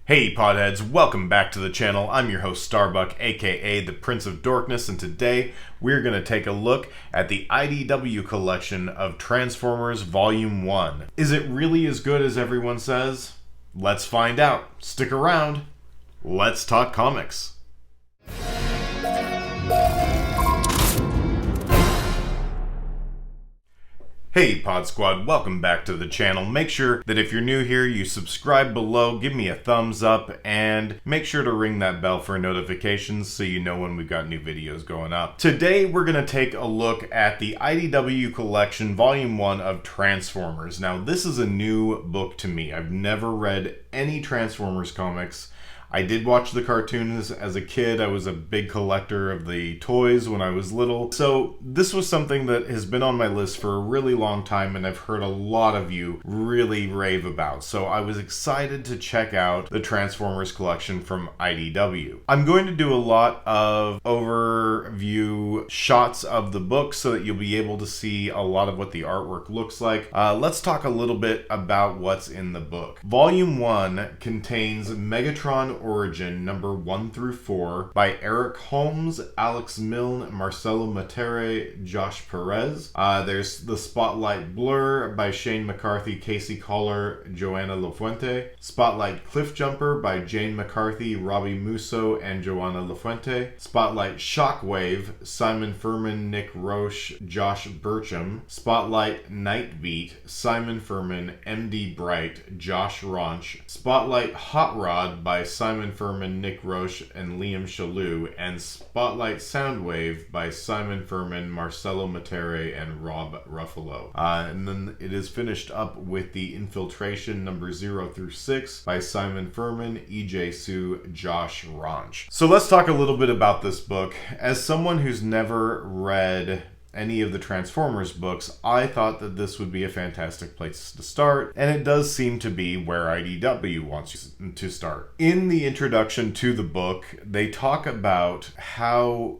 Hey Podheads, welcome back to the channel. I'm your host Starbuck, aka the Prince of Dorkness, and today we're going to take a look at the IDW Collection of Transformers Volume 1. Is it really as good as everyone says? Let's find out. Stick around. Let's talk comics. Hey Pod Squad, welcome back to the channel. Make sure that if you're new here, you subscribe below, give me a thumbs up, and make sure to ring that bell for notifications so you know when we've got new videos going up. Today we're going to take a look at the IDW Collection Volume 1 of Transformers. Now this is a new book to me. I've never read any Transformers comics. I did watch the cartoons as a kid. I was a big collector of the toys when I was little. So this was something that has been on my list for a really long time and I've heard a lot of you really rave about. So I was excited to check out the Transformers collection from IDW. I'm going to do a lot of overview shots of the book so that you'll be able to see a lot of what the artwork looks like. Let's talk a little bit about what's in the book. Volume 1 contains Megatron Origin number 1 through 4 by Eric Holmes, Alex Milne, Marcelo Matera, Josh Perez. There's the Spotlight Blur by Shane McCarthy, Casey Collar, Joanna Lafuente. Spotlight Cliffjumper by Jane McCarthy, Robbie Musso, and Joanna Lafuente. Spotlight Shockwave, Simon Furman, Nick Roche, Josh Burcham. Spotlight Nightbeat, Simon Furman, MD Bright, Josh Raunch. Spotlight Hot Rod by Simon Furman, Nick Roche, and Liam Shalhoub, and Spotlight Soundwave by Simon Furman, Marcelo Matera, and Rob Ruffalo. And then it is finished up with the Infiltration number 0 through 6 by Simon Furman, EJ Sue, Josh Raunch. So let's talk a little bit about this book. As someone who's never read any of the Transformers books, I thought that this would be a fantastic place to start, and it does seem to be where IDW wants you to start. In the introduction to the book, they talk about how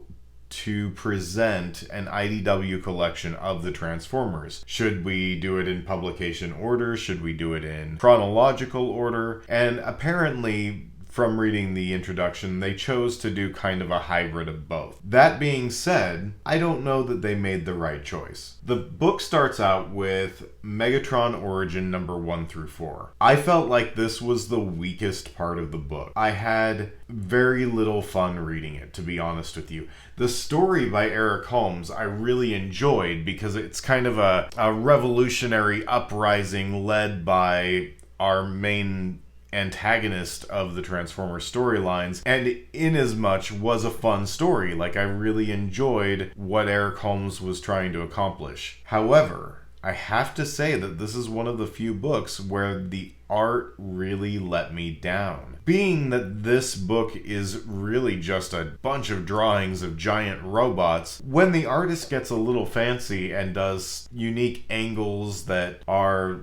to present an IDW collection of the Transformers. Should we do it in publication order? Should we do it in chronological order? And apparently, from reading the introduction, they chose to do kind of a hybrid of both. That being said, I don't know that they made the right choice. The book starts out with Megatron Origin number 1 through 4. I felt like this was the weakest part of the book. I had very little fun reading it, to be honest with you. The story by Eric Holmes I really enjoyed because it's kind of a revolutionary uprising led by our main antagonist of the Transformers storylines, and inasmuch was a fun story. Like, I really enjoyed what Eric Holmes was trying to accomplish. However, I have to say that this is one of the few books where the art really let me down. Being that this book is really just a bunch of drawings of giant robots, when the artist gets a little fancy and does unique angles that are,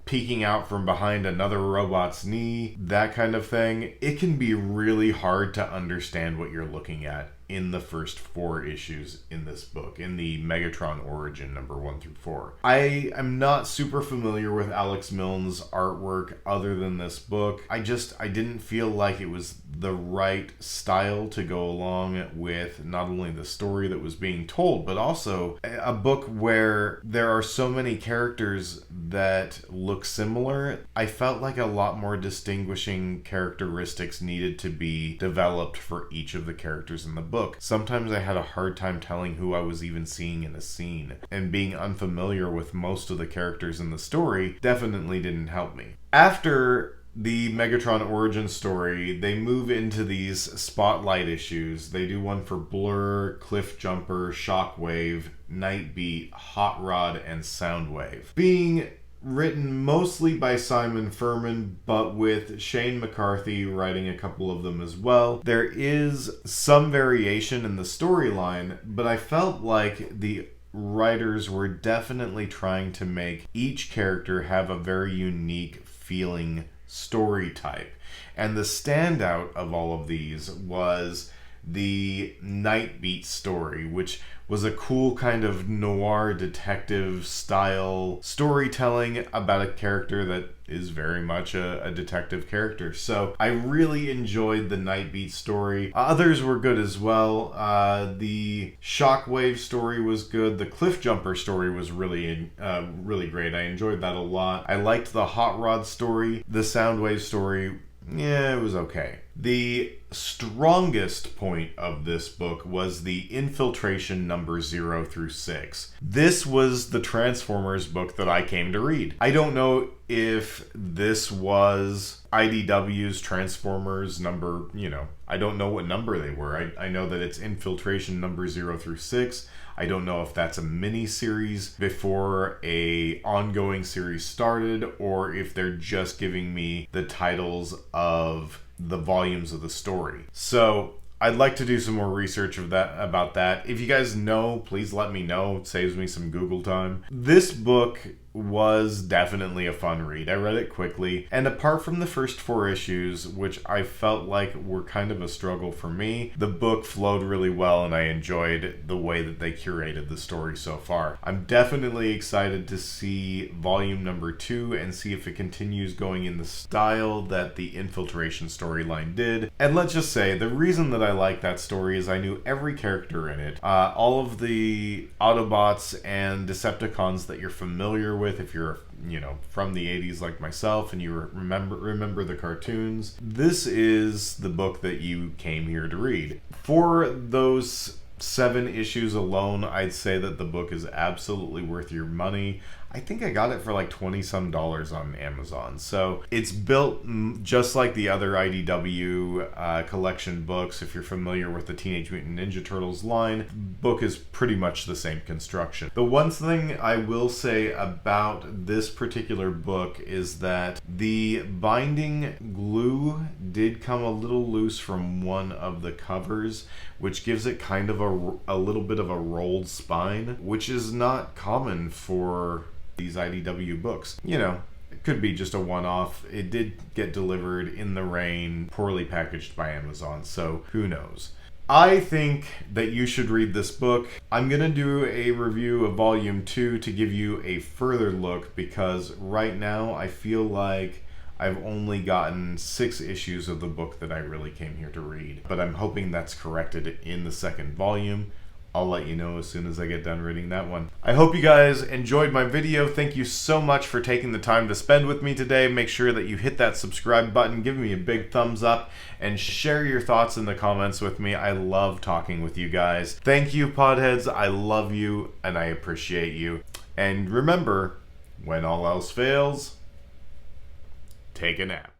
peeking out from behind another robot's knee, that kind of thing, it can be really hard to understand what you're looking at in the first 4 issues in this book, in the Megatron Origin number 1 through 4. I am not super familiar with Alex Milne's artwork other than this book. I didn't feel like it was the right style to go along with not only the story that was being told, but also a book where there are so many characters that look similar. I felt like a lot more distinguishing characteristics needed to be developed for each of the characters in the book. Sometimes I had a hard time telling who I was even seeing in a scene, and being unfamiliar with most of the characters in the story definitely didn't help me. After the Megatron origin story, they move into these spotlight issues. They do one for Blur, Cliffjumper, Shockwave, Nightbeat, Hot Rod, and Soundwave. Being written mostly by Simon Furman, but with Shane McCarthy writing a couple of them as well. There is some variation in the storyline, but I felt like the writers were definitely trying to make each character have a very unique feeling story type. And the standout of all of these was the Night Beat story, which was a cool kind of noir detective style storytelling about a character that is very much a detective character. So I really enjoyed the Night Beat story. Others were good as well. The Shockwave story was good. The Cliff Jumper story was really great. I enjoyed that a lot. I liked the Hot Rod story. The Soundwave story, yeah, it was okay. The strongest point of this book was the Infiltration number 0 through 6. This was the Transformers book that I came to read. I don't know if this was IDW's Transformers number, I don't know what number they were. I know that it's Infiltration number 0 through 6. I don't know if that's a mini-series before a ongoing series started, or if they're just giving me the titles of the volumes of the story. So I'd like to do some more research about that. If you guys know, please let me know. It saves me some Google time. This book was definitely a fun read. I read it quickly, and apart from the first 4 issues, which I felt like were kind of a struggle for me, the book flowed really well, and I enjoyed the way that they curated the story so far. I'm definitely excited to see volume number 2 and see if it continues going in the style that the Infiltration storyline did. And let's just say, the reason that I like that story is I knew every character in it. All of the Autobots and Decepticons that you're familiar with if you're from the 80s like myself and you remember the cartoons. This is the book that you came here to read. For those 7 issues alone, I'd say that the book is absolutely worth your money. I think I got it for like $20-some on Amazon. So it's built just like the other IDW collection books. If you're familiar with the Teenage Mutant Ninja Turtles line, book is pretty much the same construction. The one thing I will say about this particular book is that the binding glue did come a little loose from one of the covers, which gives it kind of a little bit of a rolled spine, which is not common for these IDW books. It could be just a one-off. It did get delivered in the rain, poorly packaged by Amazon, so who knows. I think that you should read this book. I'm going to do a review of Volume 2 to give you a further look, because right now I feel like I've only gotten 6 issues of the book that I really came here to read. But I'm hoping that's corrected in the second volume. I'll let you know as soon as I get done reading that one. I hope you guys enjoyed my video. Thank you so much for taking the time to spend with me today. Make sure that you hit that subscribe button, give me a big thumbs up, and share your thoughts in the comments with me. I love talking with you guys. Thank you, Podheads. I love you, and I appreciate you. And remember, when all else fails, take a nap.